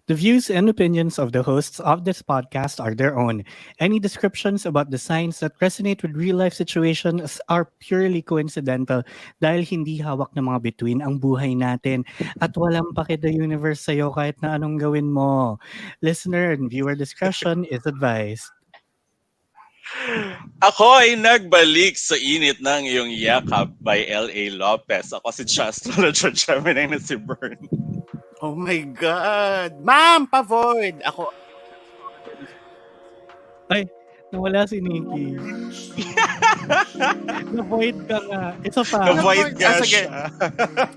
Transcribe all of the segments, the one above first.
The views and opinions of the hosts of this podcast are their own. Any descriptions about the signs that resonate with real-life situations are purely coincidental dahil hindi hawak ng mga bituin ang buhay natin at walang pake the universe sa'yo kahit na anong gawin mo. Listener and viewer discretion is advised. Ako ay nagbalik sa init ng iyong yakap by L.A. Lopez. Ako si Tsaastrology Gemini na si Bern. Oh my God! Ma'am, pa-void! Ako, Ay, nawala si Nikki. Na-void ka nga. Isa pa. Na-void nga sige. siya.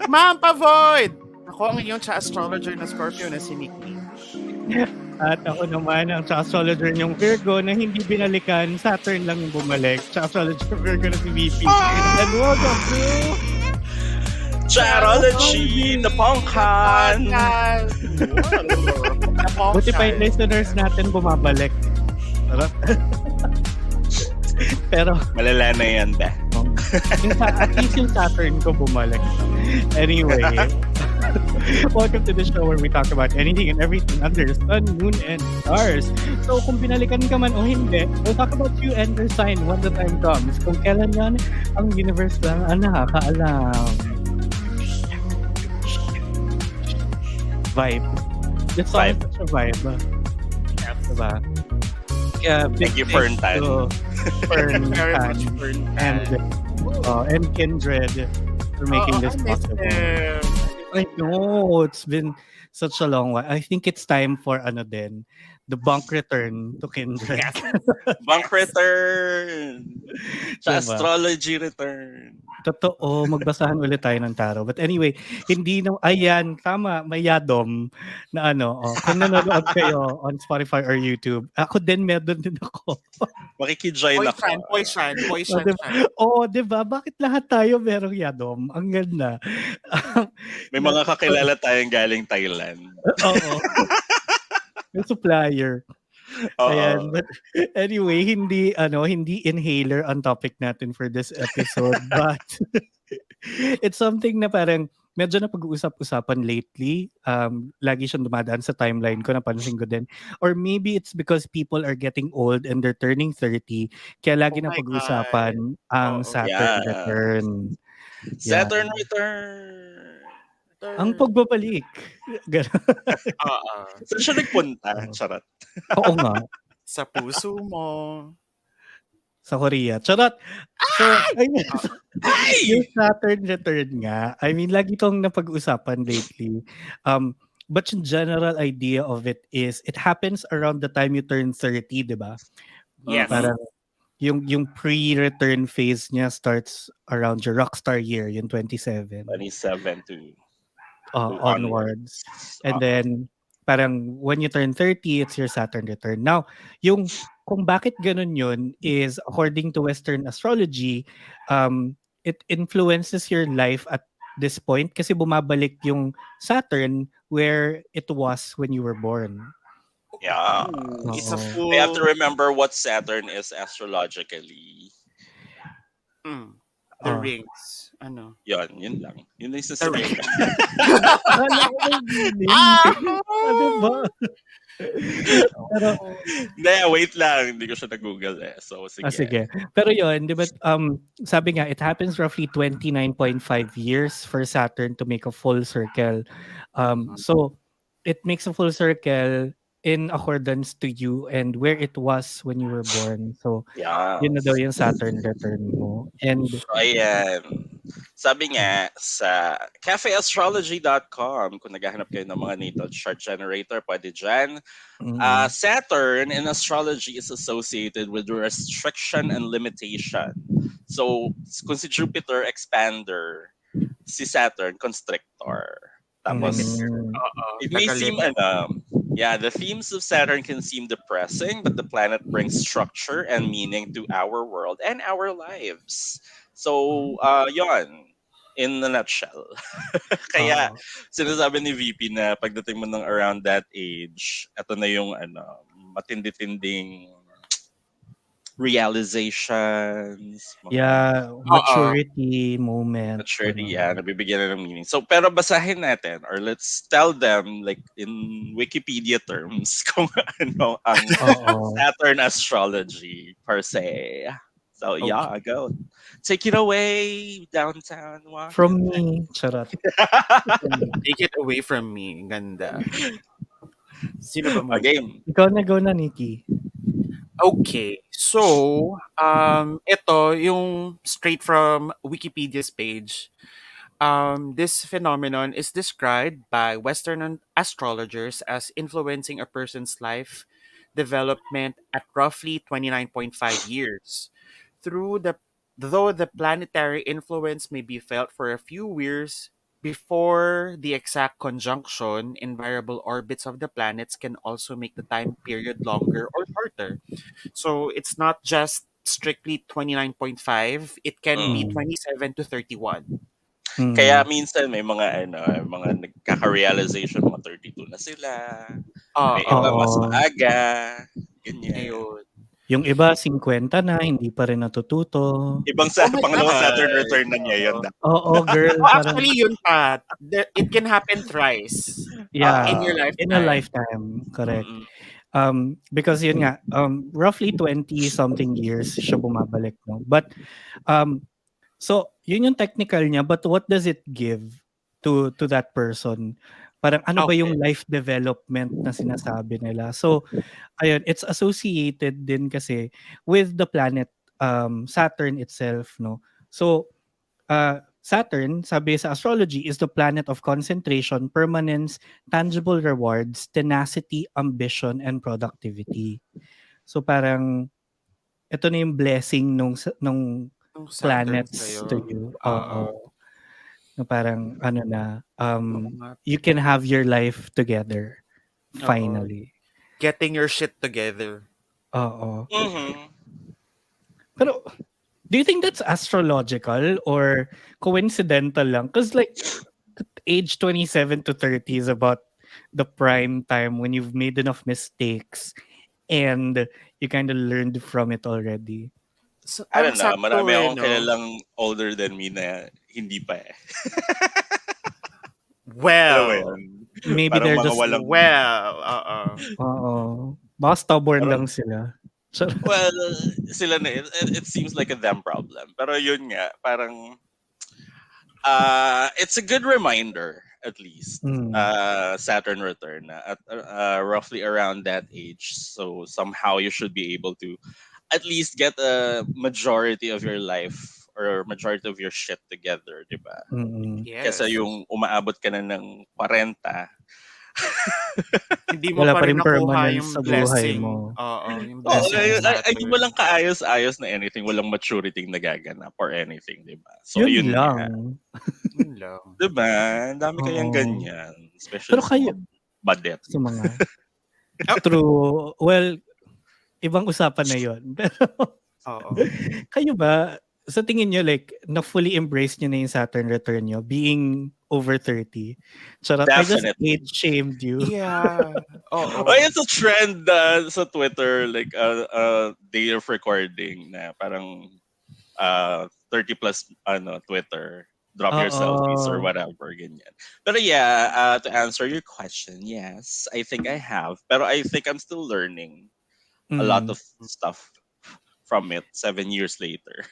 Ma'am, pa-void! Ako ang iyong astrologer na Scorpio na si Nikki. At ako naman ang astrologer yung Virgo na hindi binalikan, Saturn lang yung bumalik. Astrologer Virgo na si VP. And welcome to Tsaastrology, the Pongkan. Buti pa yung listeners natin bumabalik. Pero Malala na yan ba? at least yung Saturn ko bumalik. Anyway, welcome to the show where we talk about anything and everything under the sun, moon, and stars. So kung binalikan ka man o hindi, we'll talk about you and your sign when the time comes. Kung kailan yan, ang universe lang ang nakakaalam. Vibe. This song is such a vibe. Diba? Yeah, Thank you, Ferntan. Ferntan. Very much Ferntan. And Kindred for making this possible. I know, it's been such a long while. I think it's time for the bunk return to Kindred. Bank return. Astrology return. Totoo, magbasahan ulit tayo ng tarot. But anyway, hindi na, ayan, tama, may yadom na kung nanonood kayo on Spotify or YouTube, ako din, meron din ako. Makikijoin ako. Poison. Diba? Bakit lahat tayo merong yadom? Ang ganda. May mga kakilala tayong galing Thailand. Oo. Yung supplier. Ayan, but anyway, hindi inhaler ang topic natin for this episode, but it's something na parang medyo na pag-uusap-usapan lately. Lagi siyang dumadaan sa timeline ko, napansin ko din. Or maybe it's because people are getting old and they're turning 30, kaya lagi na pag-uusapan ang Saturn Return. Saturn Return. Ang pagbabalik. Saan siya nagpunta? Charot. Oo nga. Sa puso mo. Sa Korea. Charot! So, yung Saturn Return nga, I mean, lagi kong napag-usapan lately. But yung general idea of it is, it happens around the time you turn 30, di ba? Yes. Parang yung pre-return phase niya starts around your rockstar year, yung 27. 27 to onwards. And then, parang when you turn 30, it's your Saturn return. Now, kung bakit ganun yun is, according to Western astrology, it influences your life at this point kasi bumabalik yung Saturn where it was when you were born. Yeah. It's a full... We have to remember what Saturn is astrologically. The rings. Yun lang. Yun lang sa sabihin. Diba? Pero, wait lang. Hindi ko siya na-google So, sige. Sige. Pero yun, di ba, sabi nga, it happens roughly 29.5 years for Saturn to make a full circle. So, it makes a full circle in accordance to you and where it was when you were born. So, yun na daw yung Saturn return mo. And, ayan. Sabi nga sa cafeastrology.com, kung naghahanap kayo ng mga natal chart generator, pwede dyan. Saturn in astrology is associated with restriction and limitation. So, kung si Jupiter, expander, si Saturn, constrictor. Tapos, it may seem, the themes of Saturn can seem depressing, but the planet brings structure and meaning to our world and our lives. So, yon, in a nutshell. Kaya, sinasabi ni VP na pagdating mo ng around that age, ito na yung matindi-tinding realizations, mga Yeah, Oo. maturity moment, maturity, gano'n. nabibigyan na ng meaning. So, pero basahin natin or let's tell them like in Wikipedia terms kung ano ang Oo. Saturn astrology per se. So, yeah, Okay. go. Take it away, downtown From walking. me, charot. Take it away from me. Ganda. Sino ba muna? Okay. Ikaw na, go na, Nikki. Okay. So, ito yung straight from Wikipedia's page. This phenomenon is described by Western astrologers as influencing a person's life development at roughly 29.5 years. Through the Though the planetary influence may be felt for a few years before the exact conjunction in variable orbits of the planets can also make the time period longer or shorter. So it's not just strictly 29.5, it can be Mm. Mm. 27 to 31. Kaya Mm. minsan may mga nagkaka-realization, mga 32 na sila. May iba Oo. mas Oo. maaga, ganyan. Ayun. Yung iba 50 na, hindi pa rin natututo. Ibang Oh sa my pangalawang Saturn God. return na niya yun. Oo. Oo, girl, Oh, parang, actually, yun pa. It can happen thrice in yeah, your in a lifetime. lifetime, correct. Mm-mm. Because yun nga, roughly 20 something years siya bumabalik, no? But so yun yung technical niya, but what does it give to that person? Parang ano ba Okay. yung life development na sinasabi nila? So ayun, it's associated din kasi with the planet Saturn itself, no? So Saturn, sabi sa astrology, is the planet of concentration, permanence, tangible rewards, tenacity, ambition, and productivity. So parang ito na yung blessing nung Yung Saturn planets to sa'yo. you. Oo. Oo. Na parang ano na, Oo nga. you can have your life together. Oo. Finally. Getting your shit together. Oo. Mhm. Pero do you think that's astrological or coincidental lang? Because like age 27 to 30 is about the prime time when you've made enough mistakes and you kind of learned from it already. So, I parang don't know, sakto marami eh, akong no? kilalang older than me na hindi pa eh. Alam mo Well, yun? Maybe Parang they're mga just, walang, oo. oo, baka stubborn parang, lang sila. Charot. well, sila na, it seems like a them problem. Pero yun nga, parang, it's a good reminder, at least. Mm, Saturn return at roughly around that age. So somehow you should be able to at least get a majority of your life or majority of your shit together, di ba? mm. Kesa Yes. yung umaabot ka na ng 40, Hindi mo Wala pa pa rin rin nakuha permanence yung sa buhay blessing. mo. Oo, yung oh, blessing ng ay, Saturn. walang kaayos-ayos na anything, walang maturity nagaganap or anything, di ba? So, Yun ayun nga. lang. Yun lang. Di ba? Ang dami kayang Oo. ganyan. Especially Pero sa kayo, mga badet. sa mga, Oh, true, well, ibang usapan na yun. Pero oo. kayo ba, sa tingin nyo, like, na-fully embrace nyo na yung Saturn return nyo, being over 30? Charot, I just Definitely. age-shamed you. Yeah. Oh, Oo. it's a trend sa Twitter, like day of recording na parang 30 plus Twitter, drop your selfies or Oo. whatever, ganyan. Pero yeah, to answer your question, yes, I think I have. Pero I think I'm still learning a lot Mm. of stuff from it 7 years later.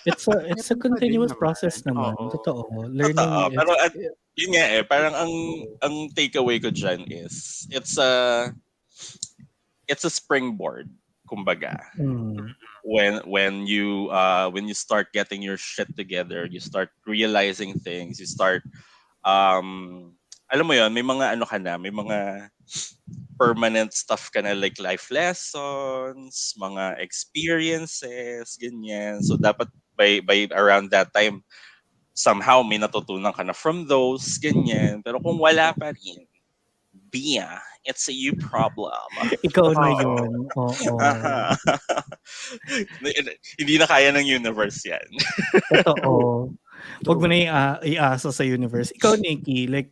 It's a Meron pa din continuous naman. process naman, Oo. totoo. Totoo. Learning Pero is yun nga parang ang takeaway ko dyan is it's a springboard, kumbaga. mm, When you start getting your shit together, you start realizing things, you start alam mo yon, may mga ano ka na, may mga permanent stuff ka na like life lessons, mga experiences, ganyan. So dapat by around that time somehow may natutunan ka na from those, ganyan. Pero kung wala pa rin, Bia, it's a you problem. ikaw na Oo. yun, oo. Hindi na kaya ng universe yan. Totoo. True. 'Wag mo True. na iasa sa universe. Ikaw, Nikki, like,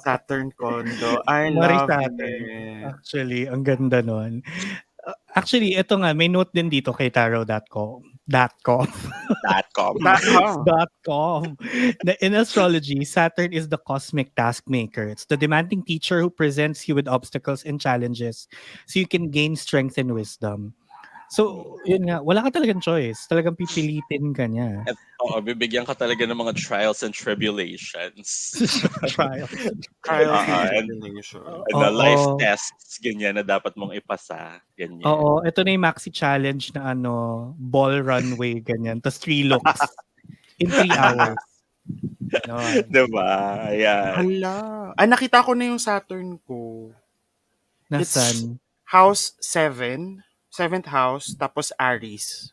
Saturn condo. I Mari love Saturn. it. Actually, ang ganda nun. Actually, ito nga, may note din dito kay tarot.com. .com. .com. .com. In astrology, Saturn is the cosmic task maker. It's the demanding teacher who presents you with obstacles and challenges so you can gain strength and wisdom. So, yun nga, wala ka talagang choice. Talagang pipilitin ka niya. At, bibigyan ka talaga ng mga trials and tribulations. Trials. Trials and And tribulations. the life Oo. tests, ganyan, na dapat mong ipasa. Ganyan. Oo, ito na yung maxi challenge na ball runway, ganyan. Tapos 3 looks in 3 hours. Ganon. Diba? Ayan. Hala. Nakita ko na yung Saturn ko. It's Nasaan? house 7. 7th house. Tapos Aries.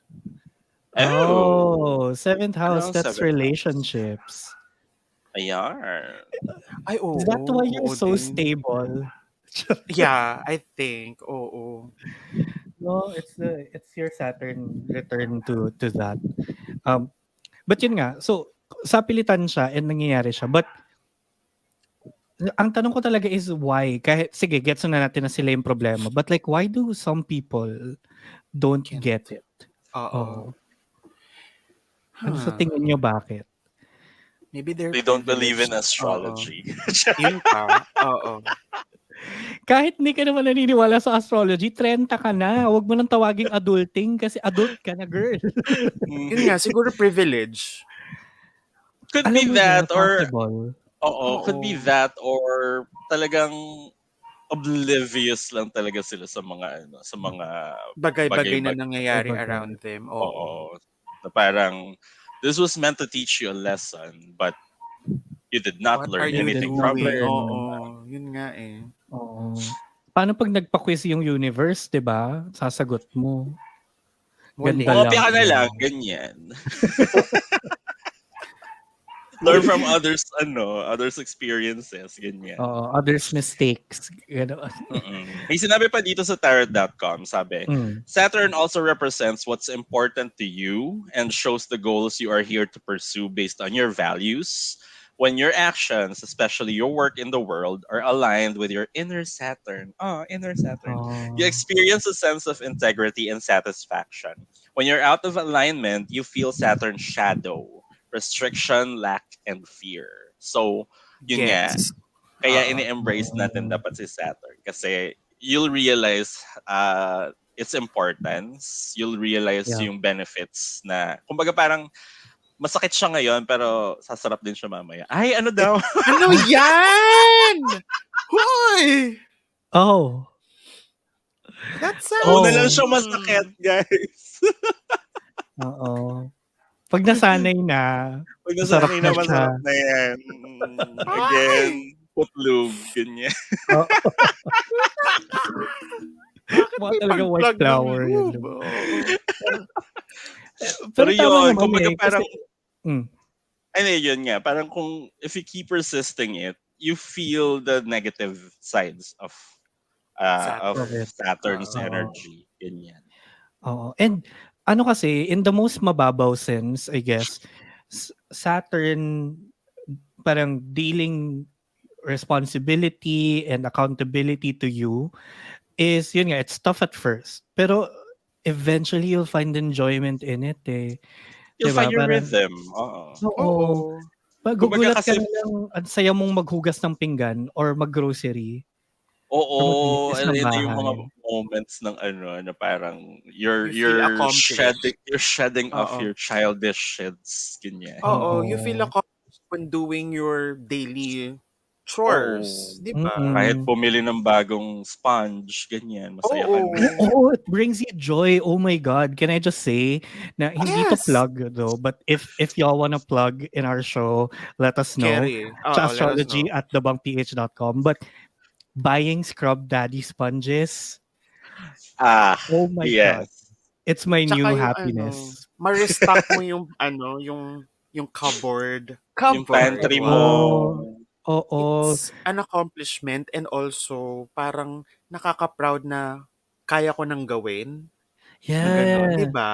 Oh. 7th house, Ano, that's 7th house? relationships. Ayan. Ay, oo. Is that why you're oo so din. stable? Yeah, I think. Oo. No, it's your Saturn return to that. But yun nga, so sa pilitan siya and nangyayari siya. But ang tanong ko talaga is why? Kahit sige, gets na natin na sila yung problema. But like, why do some people don't Can't. get it? Oo. Ano sa tingin nyo bakit? Maybe they're They don't believe in privileged. astrology. Yun pa. Oo. Kahit hindi ka naman naniniwala sa astrology, 30 ka na. Huwag mo nang tawaging adulting kasi adult ka na, girl. Yun nga, siguro privilege. Could Alam be mo that ba, or possible. could be that or talagang oblivious lang talaga sila sa mga Bagay-bagay na bagay-bagay. nangyayari Bagay. around them. Oo. Na parang this was meant to teach you a lesson but you did not What are learn you anything did from doing? it. Oo. Yun nga eh. Oo. Paano pag nagpa-quiz yung universe, 'di ba? Sasagot mo. Wali. Ganda Kumopya lang. ka na lang, ganyan. Learn from others experiences, ganyan. Others' mistakes. Gano'n. May sinabi pa dito sa tarot.com, sabi, Mm. Saturn also represents what's important to you and shows the goals you are here to pursue based on your values. When your actions, especially your work in the world, are aligned with your inner Saturn, you experience a sense of integrity and satisfaction. When you're out of alignment, you feel Saturn's shadow, restriction, lack, and fear. So, yun nga, Gets. kaya Oo. ini-embrace natin dapat si Saturn kasi you'll realize its importance, you'll realize Yeah. yung benefits na kumbaga parang masakit siya ngayon pero sasarap din siya mamaya. Ay, ano daw? Ano yan? Hoy! Oh. That sounds... Oo, na lang siya masakit, guys. Oo. Pag nasanay na, Pag masarap nasanay na na siya. masarap na yan. Again, putlog, ganyan. Oo. Bakit Mga may talagang white pag-plug ng flower yun. lube? Pero tama yun, naman kumbaga eh. parang, Mm. ano yun nga, parang kung, if you keep resisting it, you feel the negative sides of Correct. Saturn's Oo. energy. Ganyan. Oo. And ano kasi, in the most mababaw sense, I guess, Saturn parang dealing responsibility and accountability to you is, yun nga, it's tough at first. Pero eventually, you'll find enjoyment in it eh. You'll Diba? find your Parang, rhythm. Oo. oo. Oo. Kumbaga Magugulat ka kasi, na lang, ang saya mong maghugas ng pinggan or maggrocery or oo, maglinis and ng ito yung mga bahay. moments ng na parang You feel accomplished. you're shedding off Oo. your childish shits. Ganyan. Oo, you feel Oo. accomplished when doing your daily Oo. chores. Di ba? Kahit Mm-mm. bumili ng bagong sponge, ganyan, masaya ka na. Oo. Oh, it brings you joy. Oh my God. Can I just say na hindi to Yes. plug though, but if y'all wanna plug in our show, let us know. Carry. Oo, let us Tsaastrology know. at thebangph.com. But buying Scrub Daddy sponges, oh my God. Yes. It's my new Tsaka yung happiness. ma-restock mo yung yung cupboard. Yung pantry mo. Oo. Oo. It's an accomplishment and also parang nakaka-proud na kaya ko nang gawin. Na gano'n, di Yeah. ba?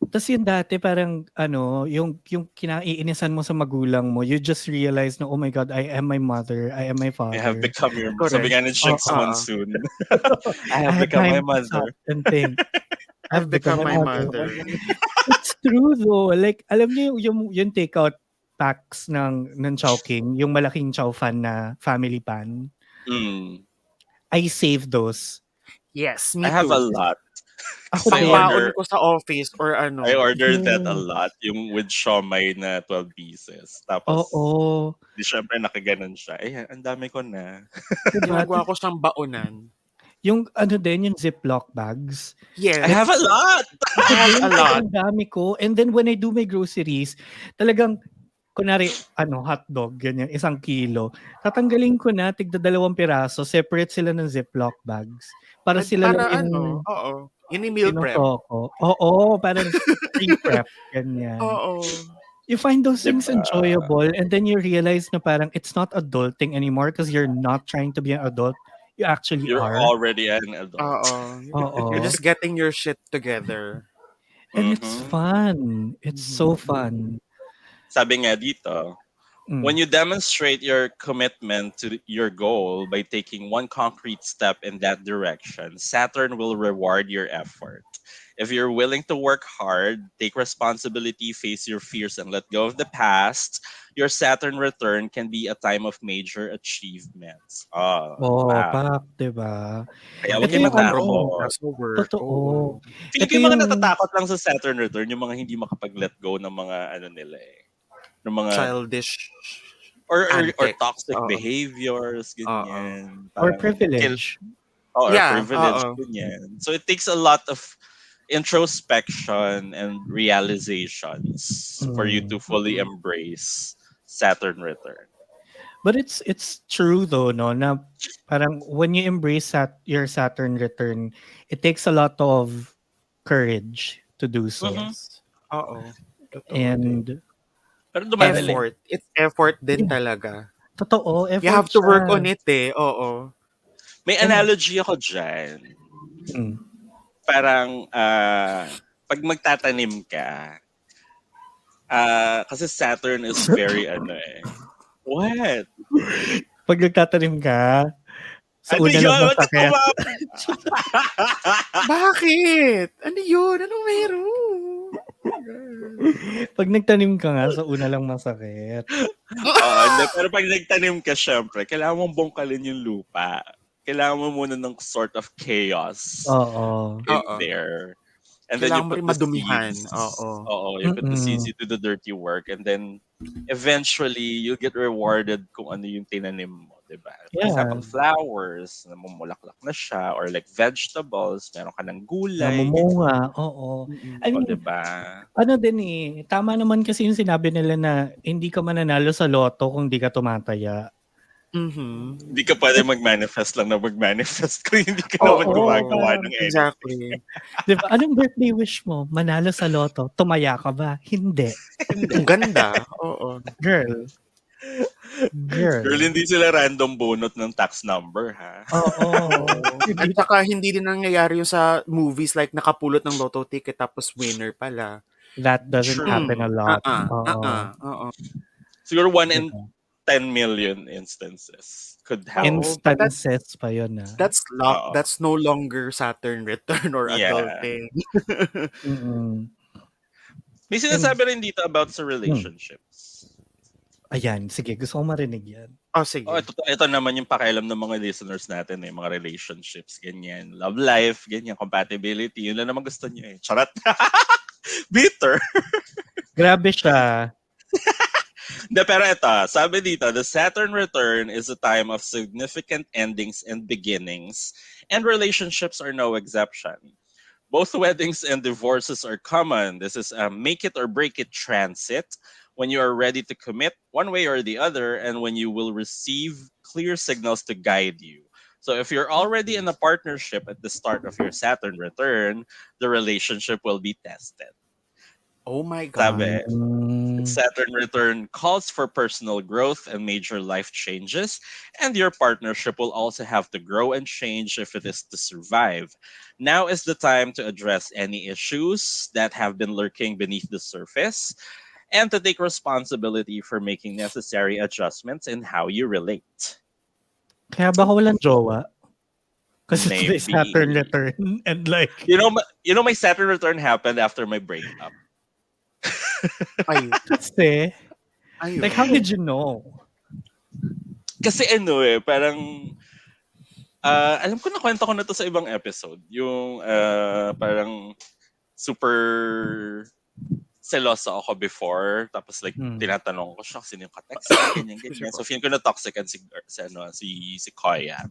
Tas yung dati parang ano, yung kinaiinisan mo sa magulang mo, you just realize na, "Oh my God, I am my mother, I am my I have father." become your, sabi Correct. nga ni Shanks Oo. Monsoon, I I have had become my time to mother. stop and think, I've "I've become become my my mother." mother. It's true though. Like, alam niyo yung takeout packs ng Chowking, yung malaking chow fan na family pan. Mm. I save those. Yes, I me have a too. lot. Ako I din. Pangbaon order ko sa office or I ano. order that a Yes. lot, yung with siomai na 12 pieces. Tapos, Oo. di syempre nakaganon siya. Eh, ang dami ko na. Diba? Ginagawa ko siyang baonan. Yung ano din, yung Ziploc bags. I have a Yes, lot! I Ako have din, a lot. sobrang dami ko. And then when I do my groceries, talagang, kunwari, hotdog, ganyan, 1 kilo. Tatanggalin ko na, tigda 2 piraso, separate sila ng Ziploc bags. Para sila lang Para ano, yung oo, yun yung meal prep. sinusoko. Oo, parang pre-prep, ganyan. Oo. You find those things Diba? enjoyable and then you realize na parang it's not adulting anymore because you're not trying to be an adult. You actually You're are. already an adult. Oo. You're Oo. just getting your shit together. And it's Mhm. fun. It's so Mhm. fun. Sabi nga dito, when Mm. you demonstrate your commitment to your goal by taking one concrete step in that direction, Saturn will reward your effort. If you're willing to work hard, take responsibility, face your fears, and let go of the past, your Saturn return can be a time of major achievements. Oh, Oh, wow. pak, 'di ba? Kaya huwag Ito Pwede kayong yung magkapromota matakot. sa work. totoo. Oo. Feeling Ito ko yung yung mga natatakot lang sa Saturn return, yung mga hindi makapag-let go ng mga ano nila eh. Ng mga Childish or antics. toxic Oo. behaviors, Oo. ganyan. or Parang privilege. or Yeah, privilege, oo. ganyan. So it takes a lot of introspection and realizations for you to Mm. fully Mm. embrace Saturn return. But it's true though, no, na parang when you embrace your Saturn return, it takes a lot of courage to do so. Mhm. Yes. Oo. Totoo din. And Pero dumadali. parang Effort. It's effort din yeah, talaga. totoo, You effort have to work siya. on it eh. Oo. May And analogy ako dyan. mm, Parang, 'pag magtatanim ka, kasi Saturn is very ano eh. What? pag nagtatanim ka, sa Ano una lang yun? Ba't ka masakit. tumawa? Bakit? Ano yun? Anong meron? Oh my God. Pag nagtanim ka nga, sa una lang masakit. Oo, hindi. Pero pag nagtanim ka, syempre, kailangan mong bongkalin yung lupa. Kailangan mo muna ng sort of chaos Oo. in Oo. there. And then you Kailangan mo put rin the madumihan. seeds. Oo. Oo, you put the seeds Mm. into the dirty work. And then, eventually, you'll get rewarded kung ano yung tinanim mo. Diba? For example, Yeah, Mm. flowers, namumulaklak na siya. Or like vegetables, meron ka ng gulay. Ganyan. namumunga, oo. I Mm-mm. O, mean, diba? ano din eh, tama naman kasi yung sinabi nila na hindi ka mananalo sa lotto kung di ka tumataya. Mhm. Hindi ka pwede mag-manifest lang na mag-manifest kung hindi ka naman Oo, gumagawa parang, ng anything. Exactly. di ba? Anong birthday wish mo? Manalo sa lotto. Tumaya ka ba? Hindi. Ang ganda. Oo. Girl. Girl, Girl. hindi sila random bunot ng tax number, ha? Oo. Oo. At Hindi, saka hindi din nangyayari yung sa movies like nakapulot ng lotto ticket tapos winner pala. that doesn't True. happen a lot. Oo. Oo. Siguro 1 in Diba? 10 million instances could happen. Oo, but Instances pa yun ah. that's luck. Oo. That's no longer Saturn return or Yeah. adulting. Mm. May And, sinasabi rin dito about sa mm, relationships. ayan, sige, gusto ko marinig yan. Oh, Oh, sige. ito naman yung pakialam ng mga listeners natin eh, mga relationships, ganyan. Love life, ganyan, compatibility. Yun lang naman gusto niyo eh. Charot. Bitter. Grabe siya. De, pero ito, sabi dito, the Saturn return is a time of significant endings and beginnings, and relationships are no exception. Both weddings and divorces are common. This is a make it or break it transit when you are ready to commit one way or the other, and when you will receive clear signals to guide you. So if you're already in a partnership at the start of your Saturn return, the relationship will be tested. Oh my God. Sabi, Mm. Saturn return calls for personal growth and major life changes, and your partnership will also have to grow and change if it is to survive. Now is the time to address any issues that have been lurking beneath the surface and to take responsibility for making necessary adjustments in how you relate. Kaya ba ako walang jowa? Kasi it's my Saturn Maybe. return and like, My Saturn return happened after my breakup. Ay, kasi, like how ayun. did you know? Kasi parang alam ko na kwento ko na to sa ibang episode. Yung parang super seloso ako before. Tapos like, Mm. tinatanong ko siya sino yung katext niya, ganyan, Kasi ganyan. po. So, feeling ko na toxic and si Koya.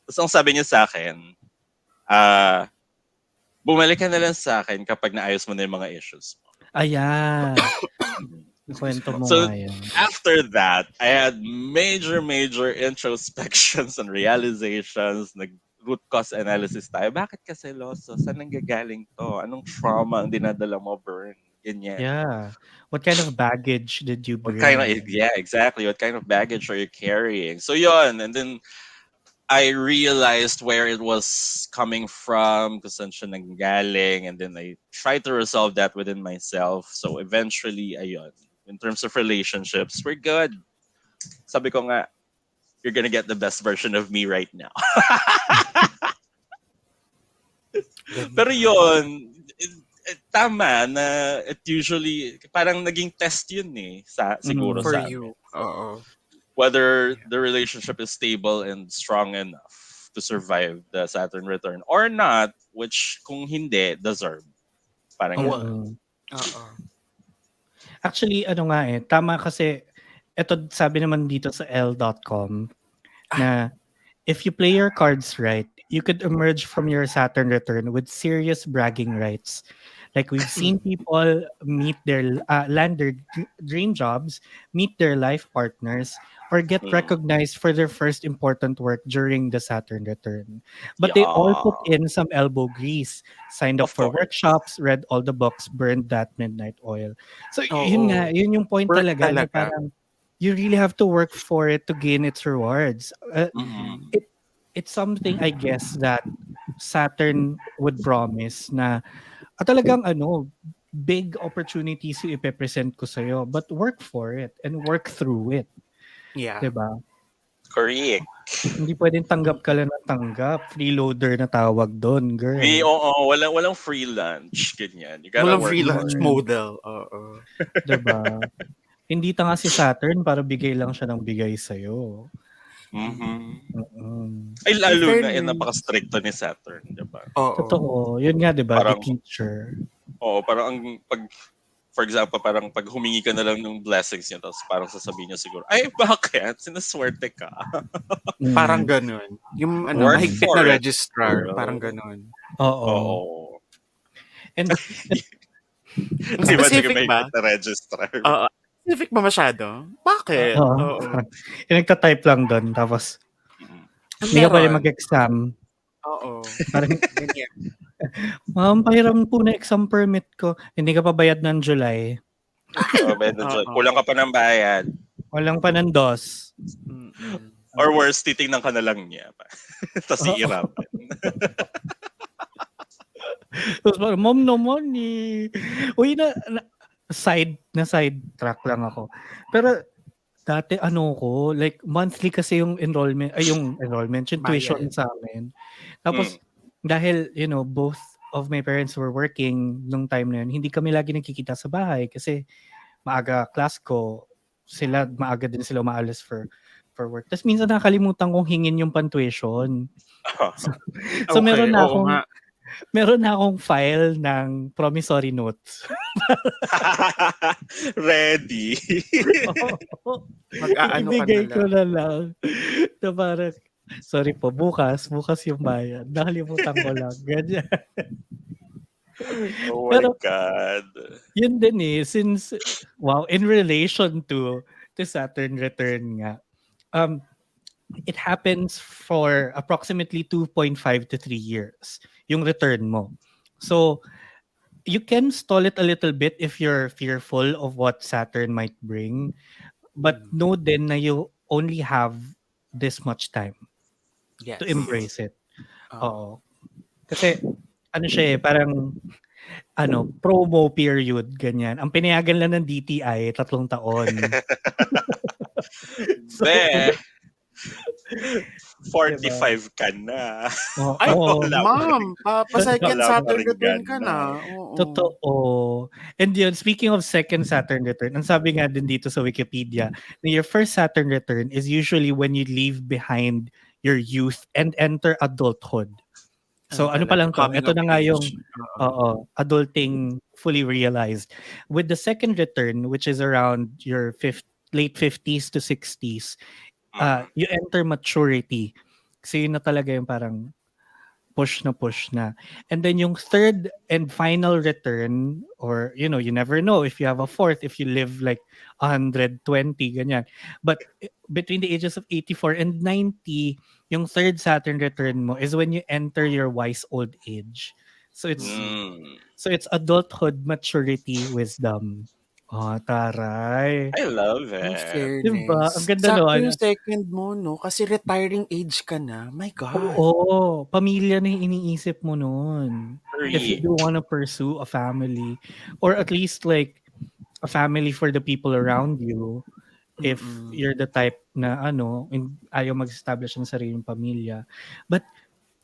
Tapos ang sabi niya sa akin, bumalik ka na lang sa akin kapag naayos mo na yung mga issues mo. Ayan. Mhm. Kwento mo So, nga yan. after that, I had major introspections and realizations. Nag-root cause analysis tayo. Bakit ka seloso? Saan nanggagaling to? Anong trauma ang dinadala mo, Burn? Ganyan. Yeah. What kind of baggage did you What kind of, bring? yeah, exactly. What kind of baggage are you carrying? So, yun. And then, I realized where it was coming from, kung saan siya nanggaling, and then I tried to resolve that within myself. So eventually, ayun, in terms of relationships, we're good. Sabi ko nga, you're gonna get the best version of me right now. Pero Ganda. yun, tama na it usually, parang naging test yun siguro Mm. For sa amin. you. Oo. Whether Yeah. the relationship is stable and strong enough to survive the Saturn return or not, which kung hindi, deserve. Parang Well, ganun. Mm. oo. Actually, ano nga tama kasi, eto sabi naman dito sa L.com na if you play your cards right, you could emerge from your Saturn return with serious bragging rights. Like we've seen people meet their land their dream jobs, meet their life partners, or get Mm. recognized for their first important work during the Saturn return. But they all put Yeah. in some elbow grease, signed up Of for course. workshops, read all the books, burned that midnight oil. So yun nga, Oo. yun yung point Work talaga na talaga. parang you really have to work for it to gain its rewards. Mm-mm. It it's something I guess that Saturn would promise na talagang big opportunities yung ipe-present ko sa'yo, but work for it and work through it, Yeah. 'di ba? Correct. Hindi puwedeng tanggap ka lang ng tanggap, freeloader na tawag dun, girl. Walang free lunch, ganyan. You gotta Walang work for freelance it. Mm, model. Oo. 'di ba? Hindi tanga si Saturn para bigay lang siya ng bigay sa'yo. Mhm. Mm. Ay, In lalo na, fairness, napaka-stricto ni Saturn, di ba? oo. Totoo, yun nga 'di ba, the Parang, teacher. parang for example, parang pag humingi ka na lang ng blessings niya, tapos parang sasabihin niya siguro, ay, bakit? Sinaswerte ka. Parang Mm, gano'n. Yung Work mm. mahigpit na for it, registrar, parang girl. gano'n. Oo. Oo. And Ang Di ba, sige, specific may ba? kita registrar. Oo. Specific ba masyado? Bakit? oo. Oo. Yung nagta-type lang dun tapos Mm. hindi ka puwedeng Meron. mag-exam. Oo. Parang, Ganyan. "Ma'am, pahiram po na exam permit ko." Hindi ka pa bayad ng July. Oo. Kulang ka pa ng bayad. Walang panandos. Mm. Or worse, titingnan ka na lang niya. Tapos Oo. iirapin. Tapos parang, "Ma'am naman, eh." Uy, side track lang ako. Pero dati ko, like monthly kasi yung enrollment, yung tuition Bayad. sa'min. Mm. Tapos dahil, both of my parents were working nung time na yun, hindi kami lagi nagkikita sa bahay kasi maaga class ko, maaga din sila umaalis for work. Tapos minsan nakakalimutan kong hingin yung pan-tuition. So, so Okey, oo nga. meron na akong file ng promissory notes. Ready. Oo. Mag-aano ka na Ibibigay ko lang. na lang na parang, "Sorry po, bukas yung bayad. Nakalimutan ko lang." Ganyan. Oh my Pero God. yun din since in relation to Saturn return nga, um, it happens for approximately 2.5 to 3 years, yung return mo. So, you can stall it a little bit if you're fearful of what Saturn might bring. But Mm. know din na you only have this much time to Yes. embrace it. Oo. Oo. Kasi ano siya parang promo period, ganyan. Ang pinayagan lang ng DTI, 3 taon. So, Be, 45 diba? ka na. Ay, Oo. Wala pa rin. ma'am, pa-second Wala pa Saturn rin return ka gana. na. Oo. Totoo. And yun, speaking of second Saturn return, ang sabi nga din dito sa Wikipedia, na your first Saturn return is usually when you leave behind your youth and enter adulthood. So ano pa Talaga. lang to, Coming ito of na nga yung age. Oo. adulting fully realized. With the second return, which is around your late 50s to 60s, Mhm. you enter maturity. Kasi yun na talaga yung parang push na. And then yung third and final return, or you never know if you have a fourth, if you live like 120, ganyan. But between the ages of 84 and 90, yung third Saturn return mo is when you enter your wise old age. So it's Mm. Mm. so it's adulthood, maturity, wisdom. Oh, taray. I love In it. Diba? Ang fairness, ganda sakto nun. yung second mo, no? Kasi retiring age ka na. My God. Oo, pamilya na yung iniisip mo nun. If you Hurry. do want to pursue a family, or at least like a family for the people around you, if Mm-mm. you're the type na ayaw mag-establish ng sariling pamilya. But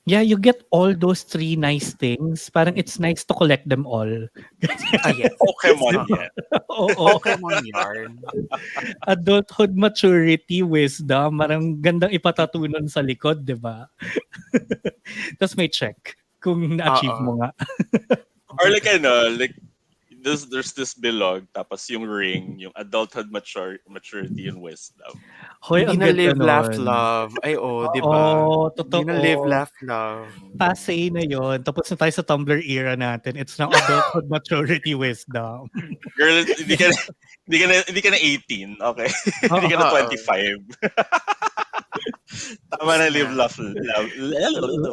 yeah, you get all those 3 nice things. Parang it's nice to collect them all. Yes. Pokemon Oo. yan. Oo. Pokemon yarn. Adulthood, maturity, wisdom. Parang gandang ipatatunan sa likod, di ba? Tapos may check kung na-achieve Oo. mo nga. Or like like there's this bilog, tapos yung ring, yung adulthood, maturity, and wisdom. Hoy, Hindi ang na ganda live, laugh, nun. love. Ay, di ba? Oo, Hindi na live, totoo. laugh, love. Passé na yon. Tapos na tayo sa Tumblr era natin. It's now adulthood, maturity, wisdom. Girl, hindi ka na 18, okay? Hindi ka na Oo. 25. Tama Tapos na, na. live, laugh, love.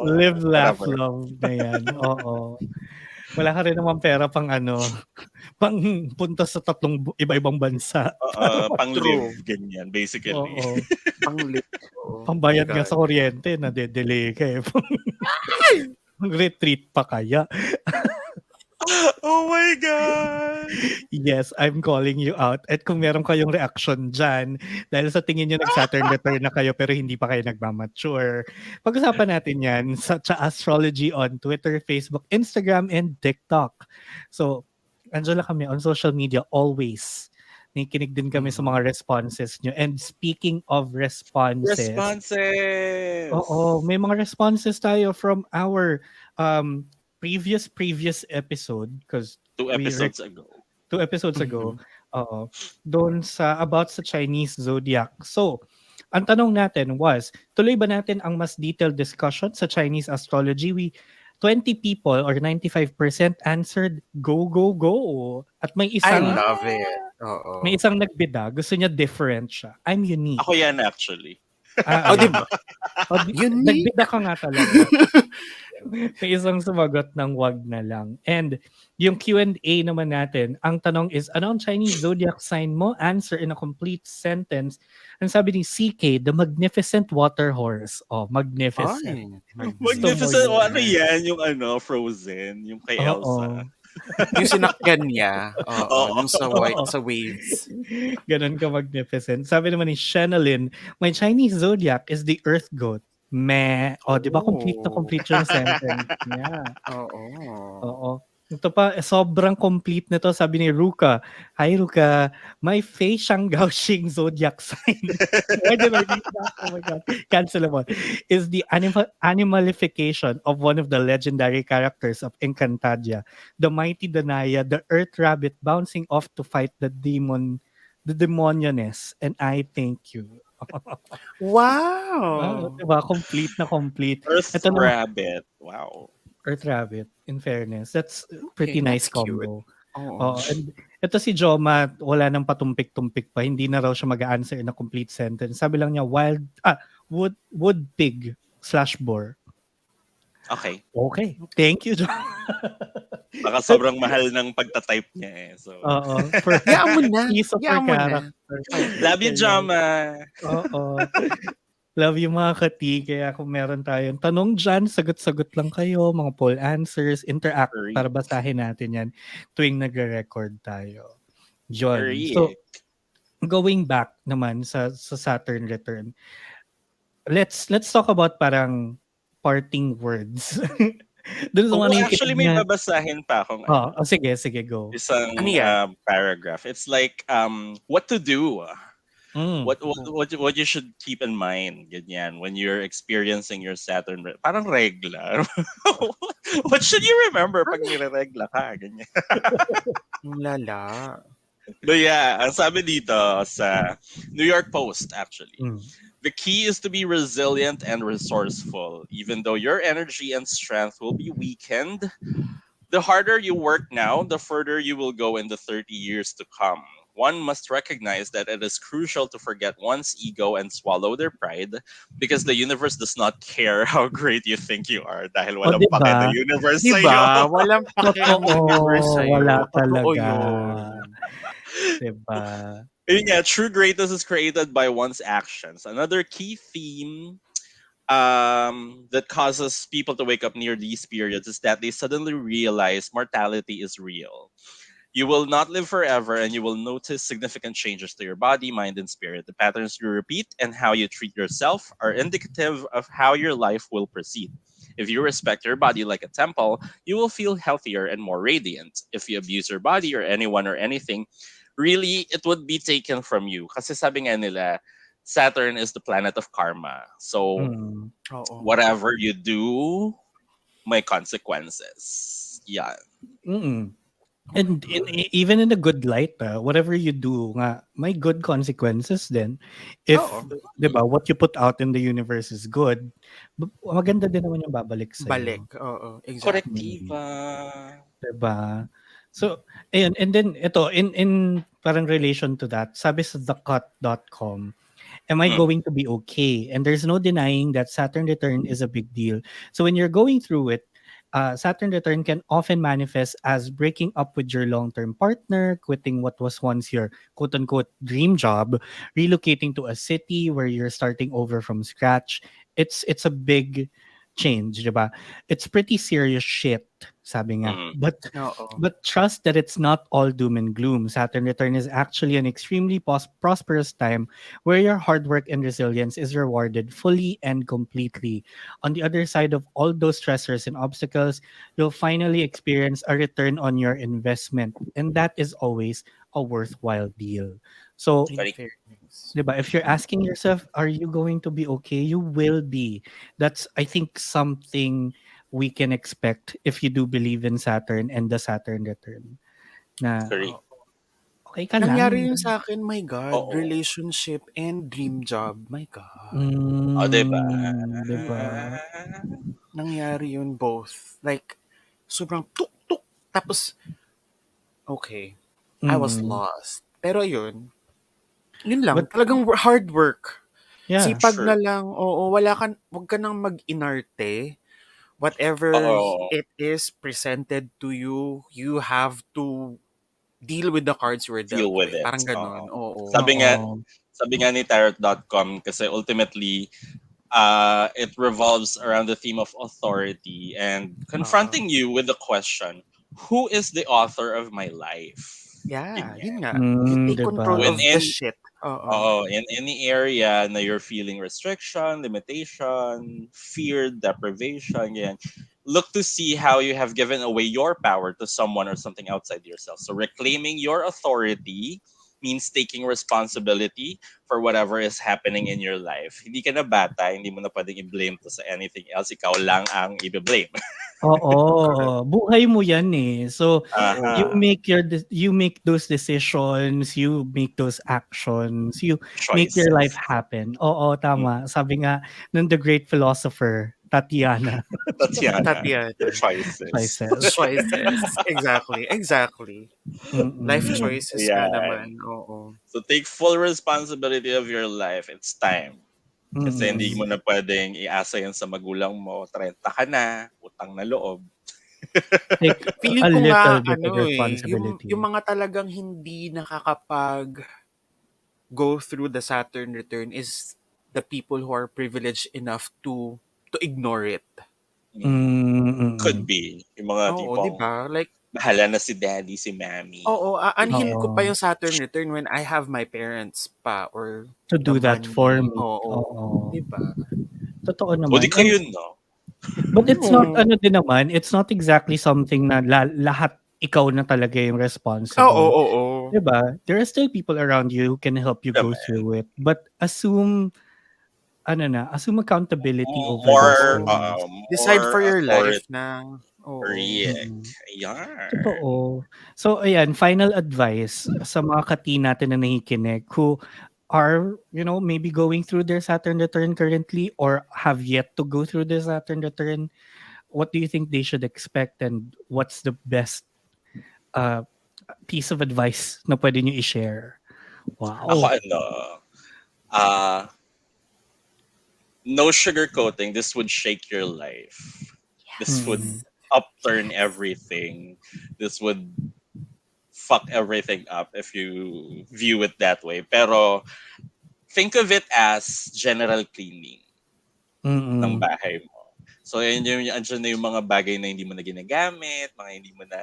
Live, laugh, Whatever. love na yan. Oo. Wala ka rin naman pera pang pang punta sa 3 iba-ibang bansa. Pang-live, True. ganyan, basically. Oo. Pang-live. Oo. My Pambayad nga God. sa kuryente, nade-delay ka eh. Retreat pa kaya? Oh my God! Yes, I'm calling you out. At kung meron kayong reaction dyan, dahil sa tingin nyo nag-Saturn return na kayo pero hindi pa kayo nagmamature, pag-usapan natin yan sa Tsaastrology on Twitter, Facebook, Instagram, and TikTok. So, andyan lang kami on social media always. Nakikinig din kami sa mga responses nyo. And speaking of responses, Responses! oo, may mga responses tayo from our previous episode because Two we episodes ago. 2 episodes ago, oo, doon sa about sa Chinese zodiac. So, ang tanong natin was, tuloy ba natin ang mas detailed discussion sa Chinese astrology? 20 people or 95% answered go, go, go. At may I isang love it. Oo. nagbida, gusto niya different siya. I'm unique. Ako yan actually. Oh, di ba? Unique. Nagbida ka nga talaga. May isang sumagot ng wag na lang. And yung Q&A naman natin, ang tanong is, ano ang Chinese zodiac sign mo? Answer in a complete sentence. Ang sabi ni CK, the magnificent water horse. Oh, magnificent. Ay, Gusto mo Magnificent. yun. Ano yan? Yung Frozen. Yung kay Elsa. Oo. yung sinakyan niya. Oo, Oo. dun sa Oo. sa waves. Ganon ka magnificent. Sabi naman ni Shenalyn, my Chinese zodiac is the earth goat. Meh. O, di ba complete na Oh. complete yung sentence niya. Oo. Oo. Ito pa, sobrang complete nito. Sabi ni Ruka, hi Ruka, my Fei Shanggao Xing zodiac sign. Why did I read that? Oh my God. Cancelable. Is the animalification of one of the legendary characters of Encantadia, the mighty Danaya, the earth rabbit bouncing off to fight the demonioness, and I thank you. Wow. Diba? Complete na complete. Earth Ito naman, Rabbit. Wow. Earth Rabbit, in fairness. That's a pretty That's nice cute. combo. Oo. And ito si Joma, wala nang patumpik-tumpik pa. Hindi na raw siya mag-answer in a complete sentence. Sabi lang niya, wood pig /boar. Okay. Okay. Thank you, John. Baka sobrang mahal ng pagta-type niya eh. So, Oo. For Yaan mo na, piso per yaan mo na. character. Oo. love you, Ganyan. Jama. Oo. Love you mga kati. Kaya kung meron tayong tanong dyan, sagot-sagot lang kayo. Mga poll answers, interact para Correct. basahin natin yan tuwing nagre-record tayo. John. So, Correct. going back naman sa Saturn return, let's talk about parang parting words. Doon sa mga Oo, nakikinig actually may na, babasahin pa akong ano, sige, sige, go. Ano isang yan? paragraph. It's like what to do. Mm. What you should keep in mind ganyan when you're experiencing your parang regla. What should you remember pag nire-regla ka ganyan. Ang lala. But yeah, ang sabi dito sa New York Post actually. Mm. The key is to be resilient and resourceful. Even though your energy and strength will be weakened, the harder you work now, the further you will go in the 30 years to come. One must recognize that it is crucial to forget one's ego and swallow their pride because the universe does not care how great you think you are dahil O, walang 'di pake ba? the universe 'Di sa'yo. ba? Walang pake ang Totoo, universe wala sa'yo. Totoo talaga. yun. 'Di ba? Yun nga, true greatness is created by one's actions. Another key theme that causes people to wake up near these periods is that they suddenly realize mortality is real. You will not live forever and you will notice significant changes to your body, mind, and spirit. The patterns you repeat and how you treat yourself are indicative of how your life will proceed. If you respect your body like a temple, you will feel healthier and more radiant. If you abuse your body or anyone or anything, really, it would be taken from you. Kasi sabi nga nila, Saturn is the planet of karma. So, Mm. Oo. whatever you do, may consequences. Yeah. Mm. And even in a good light, whatever you do nga, may good consequences din. If, Oo. 'di ba, what you put out in the universe is good, maganda din naman yung babalik Balik. sa'yo. Oo, exactly. Mm. Correctiva. 'Di ba? So, ayun, and then ito, in parang relation to that, sabi sa thecut.com, am I Mm. going to be okay? And there's no denying that Saturn return is a big deal. So when you're going through it, Saturn return can often manifest as breaking up with your long-term partner, quitting what was once your quote-unquote dream job, relocating to a city where you're starting over from scratch. It's a big change, diba? It's pretty serious shit, sabi nga. Mm. Oo. But trust that it's not all doom and gloom. Saturn return is actually an extremely prosperous time where your hard work and resilience is rewarded fully and completely. On the other side of all those stressors and obstacles, you'll finally experience a return on your investment. And that is always a worthwhile deal. So, In Correct. fairness. 'di ba, if you're asking yourself, are you going to be okay? You will be. That's, I think, something we can expect if you do believe in Saturn and the Saturn return. Na Correct. Oo. okay ka Nangyari lang. yun sa'kin, my God. Oo. Relationship and dream job. My God. O, diba? 'Di ba? Mm. Nangyari yun both. Like, sobrang tuk-tuk. Tapos, okay, I was Mm. lost. Pero yun lang. But Talagang hard work. yeah. Sipag True. na lang. Oo, wag ka nang mag-inarte. Whatever Oo. it is presented to you, you have to deal with the cards you were Deal dealt with with. it. Parang Oo. ganon. Oo. Sabi nga, Oo. sabi nga ni tarot.com kasi ultimately it revolves around the theme of authority and Oo. confronting you with the question, who is the author of my life? Yeah, yun Ganyan. nga. You take 'Di ba? control When of the shit. Oo. in any area na you're feeling restriction, limitation, fear, deprivation, yan, look to see how you have given away your power to someone or something outside yourself. So reclaiming your authority means taking responsibility for whatever is happening in your life. Hindi ka na bata, hindi mo na pwedeng i-blame to sa anything else. Ikaw lang ang i-blame. Correct. Oo, buhay mo 'yan, eh. So, Oo. Aha. you make those decisions, you make those actions, you make your life Choices. happen. Oo, Mm. tama. Sabi nga nung the great philosopher, Tatiana, Tatiana. Tatiana. Choices. choices. Choices. Exactly. Exactly. Life Mm. choices nga Yan. naman. Oo. So take full responsibility of your life. It's time. Kasi hindi Mm. mo na pwedeng iasa yan sa magulang mo. 30 ka na, utang na loob. Like Feeling a ko nga little bit of ano, yung responsibility. mga talagang hindi nakakapag-go through the Saturn return is the people who are privileged enough to ignore it. Mm. Could Mm. be. Yung mga Oo, 'di tipong ba? Like, bahala na si daddy, si mommy. oo, aanhin ko pa Oo. yung Saturn return when I have my parents pa or To the do that for money. me. Oo, Oo. 'di ba? Totoo O di naman. And kayo, no? but it's not Oo. ano din naman, it's not exactly something na lahat ikaw na talaga yung Oo, responsible. oo. 'Di ba? There are still people around you who can help you go Naman. through it. But assume accountability over those More, Oo. things. Decide more for your authority. life na oo. Mm. Ayan. Totoo. So ayan, final advice sa mga kati natin na nakikinig who are, maybe going through their Saturn return currently or have yet to go through their Saturn return. What do you think they should expect and what's the best uh, piece of advice na pwede nyo i-share? Ako Wow. ah, no sugarcoating. This would shake your life. This would Mm. Yes. upturn everything. This would fuck everything up if you view it that way. Pero think of it as general cleaning ng Mm. bahay mo. So, andyan na yung mga bagay na hindi mo na ginagamit, mga hindi mo na,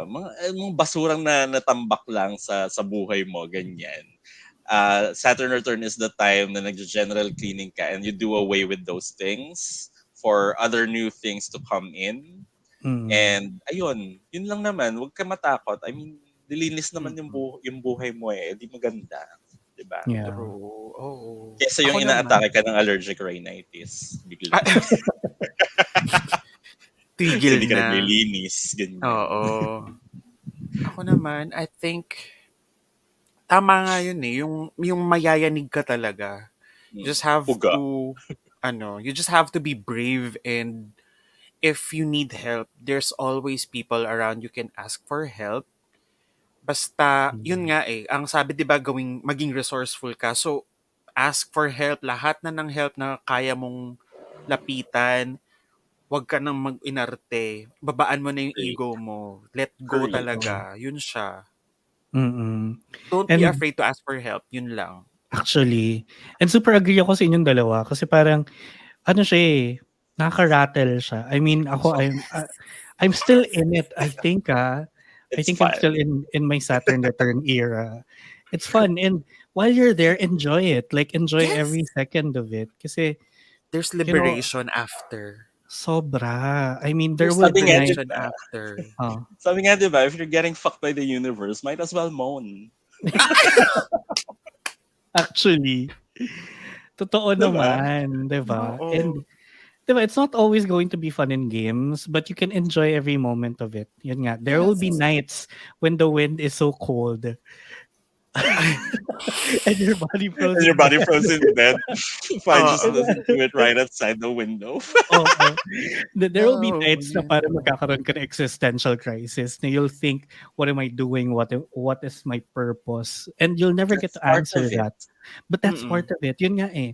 mga basurang na natambak lang sa buhay mo, ganyan. Saturn return is the time na nag-general cleaning ka and you do away with those things for other new things to come in. Mm. And ayun, yun lang naman, huwag ka matakot. I mean, nilinis naman yung, Mm. yung buhay mo eh, di maganda. Diba? Yeah. True. Oo. Kesa yung Ako naman, inaatake ka ng allergic rhinitis, bigla. ah, Kasi tigil hindi ka na. naglilinis, ganyan. Oo. Ako naman, I think tama nga yun eh, yung mayayanig ka talaga. You just have Puga. to you just have to be brave, and if you need help, there's always people around you can ask for help. Basta yun Mm. nga eh, ang sabi 'di ba maging resourceful ka. So ask for help, lahat na ng help na kaya mong lapitan. Huwag ka nang mag-inarte. Babaan mo na yung Agree. ego mo. Let go Agree. Totoo. talaga. Yun siya. Mm. Don't be And afraid to ask for help. Yun lang. actually, and super agree ako sa inyong dalawa kasi parang ano siya eh, nakaka-rattle siya. I mean, ako I'm still in it. I It's think I'm still fun. in my Saturn return era. It's fun and while you're there, enjoy it. Like enjoy Yes! every second of it kasi There's you know, liberation after. sobra. I mean, there There's will be Sabi nga, di nights. liberation ba? after. Oh. Sabi nga, di ba? If you're getting fucked by the universe, might as well moan. Actually, totoo Di ba? naman, 'di ba? Oo. And 'di ba, it's not always going to be fun in games, but you can enjoy every moment of it. Yun nga, there will be Yes. nights when the wind is so cold and your body And frozen your body dead. frozen dead. Fine, just Oo. listen to it right outside the window. Oo. There will be Oh, nights na yeah. parang magkakaroon ka ng existential crisis na you'll think, what am I doing? What is my purpose? And you'll never get That's to part answer of it. that. But that's Mm-mm. part of it. Yun nga eh.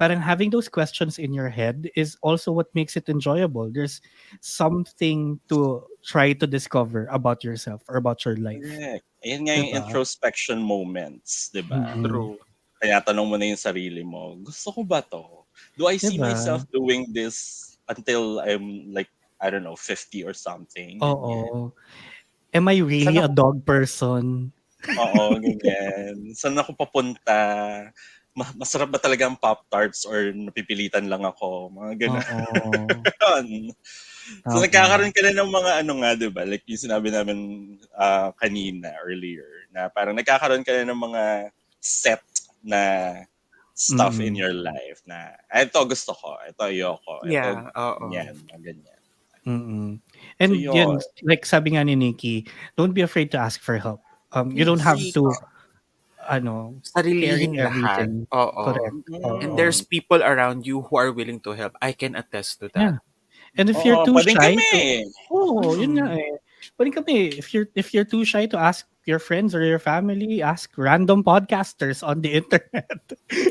Parang having those questions in your head is also what makes it enjoyable. There's something to try to discover about yourself or about your life. Correct. Ayan nga yung Diba? introspection moments, di ba? Mm-mm. True. Kaya tanong mo na yung sarili mo, gusto ko ba to? Do I see Diba? myself doing this until I'm like, I don't know, 50 or something? Ganyan. Oo. Am I Saan really a ako, dog person? oo, ganyan. Saan ako papunta? Masarap ba talaga ang Pop-Tarts or napipilitan lang ako? Mga ganun. Oo. So Tama. nagkakaroon ka na ng mga ano nga, 'di ba? Like yung sinabi namin kanina earlier na parang nagkakaroon ka na ng mga set na stuff in Mm. your life na ito gusto ko, ito ayoko, ito Yeah, oo. ganyan, mga ganyan. Mm. So And yun. yun, like sabi nga ni Nikki, don't be afraid to ask for help. You don't have Yes. Agree. to ano, carry Sarilihing lahat. everything. Oo. Correct. And Oo. there's Mm. people around you who are willing to help. I can attest to that. Yeah. And if you're Oo, too pwedeng shy kami. to, oh, yun nga Mm. eh. Pwede kami, if you're too shy to ask your friends or your family, ask random podcasters on the internet.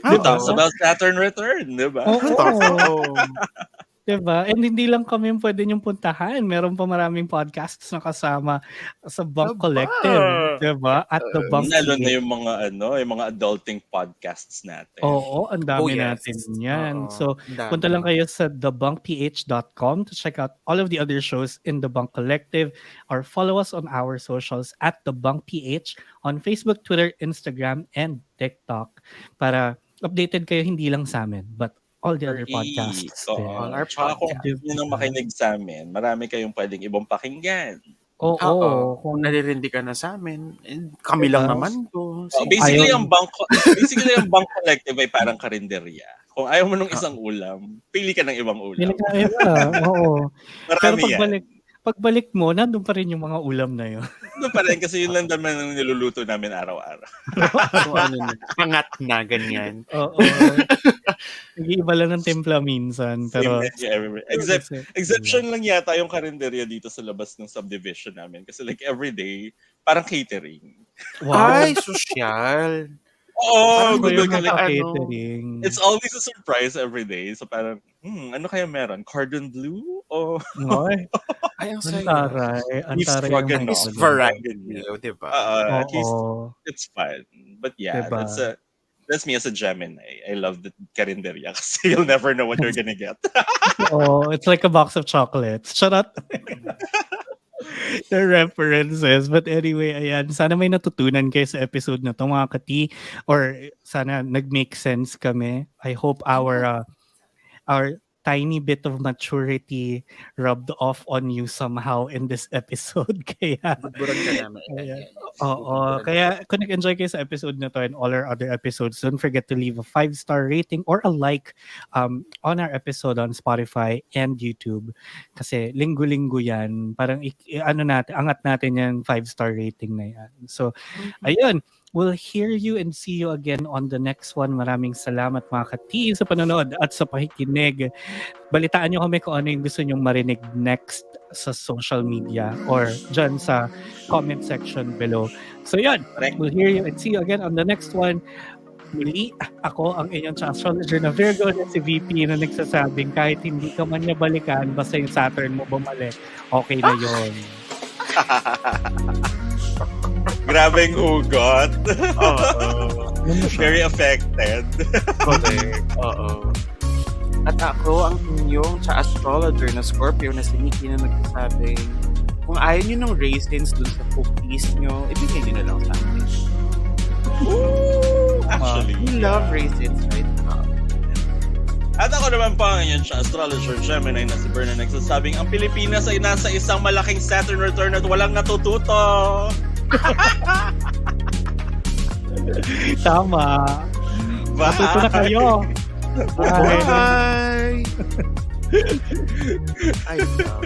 Who talks Oo. about Saturn Return, di ba? Oo. Totoo. Diba? And hindi lang kami yung pwede niyong puntahan. Meron pa maraming podcasts na kasama sa Bunk Aba! Collective. Diba? At the Bunk Lalo na PH. yung mga yung mga adulting podcasts natin. Oo, ang dami yes. natin yan. Oo, So, ang dami. punta lang kayo sa thebunkph.com to check out all of the other shows in the Bunk Collective, or follow us on our socials at the Bunk PH on Facebook, Twitter, Instagram, and TikTok para updated kayo hindi lang sa amin but all the other podcasts. Oo. din. All our Tsaka kung podcasts. yun ang makinig sa amin, marami kayong pwedeng ibang pakinggan. Oo. Oo. Kung naririndi ka na sa amin, kami lang Diba? naman to. So, basically, Ayaw- yung bank collective ay parang karinderya. Kung ayaw mo ng isang ulam, pili ka ng ibang ulam. Pili ka iba. Oo. Pero Marami yan. pagbalik mo, nandun pa rin yung mga ulam na yun. Doon pa rin kasi yun lang naman ang niluluto namin araw-araw. So, ano na, pangat na, ganyan. Oo. Nag-iiba lang ng timpla minsan. Same Pero, menu everywhere. Exception lang yata yung karinderya dito sa labas ng subdivision namin. Kasi like everyday, parang catering. wow. Ay, sosyal. Oo, Parang good yung like, catering. it's always a surprise every day. So parang, ano kaya meron? Cordon bleu? O Ay, Ay, ang ang saya. taray. Ang beef taray stroganoff? ng Is mga variety, Ganyan. di ba? At least Oo. it's fun. But yeah, Diba? that's me as a Gemini. I love the karinderya kasi you'll never know what you're gonna get. Oh, it's like a box of chocolates. Shut up. The references. But anyway, ayan. Sana may natutunan kayo sa episode na to, mga kati. Or sana nag-make sense kami. I hope our tiny bit of maturity rubbed off on you somehow in this episode. Kaya, Buburan ka namin. Ayan. Oo. Kaya kung nag-enjoy kayo sa episode na to and all our other episodes, don't forget to leave a 5-star rating or a like on our episode on Spotify and YouTube. Kasi linggo-linggo yan. Parang angat natin yan 5-star rating na yan. So, ayun. We'll hear you and see you again on the next one. Maraming salamat mga ka-tea sa panonood at sa pakikinig. Balitaan nyo kami kung ano yung gusto nyong marinig next sa social media or dyan sa comment section below. So yun, we'll hear you and see you again on the next one. Muli, ako ang inyong Tsaastrologer na Virgo na si VP na nagsasabing kahit hindi ka man niya balikan, basta yung Saturn mo bumalik, okay na yun. Grabing hugot. Oo. Very affected. Correct. Oo. At ako ang inyong Tsaastrologer na Scorpio na si Nikki na nagsasabing kung ayaw nyo ng raisins dun sa cookies nyo, ibigay nyo na lang sa akin. Actually, We love raisins right now. At ako naman pa ang inyong Astrologer Gemini na si Berna nagsasabing ang Pilipinas ay nasa isang malaking Saturn Return at walang natututo. Tama. Bye! Matuto na kayo. Bye. Bye! I love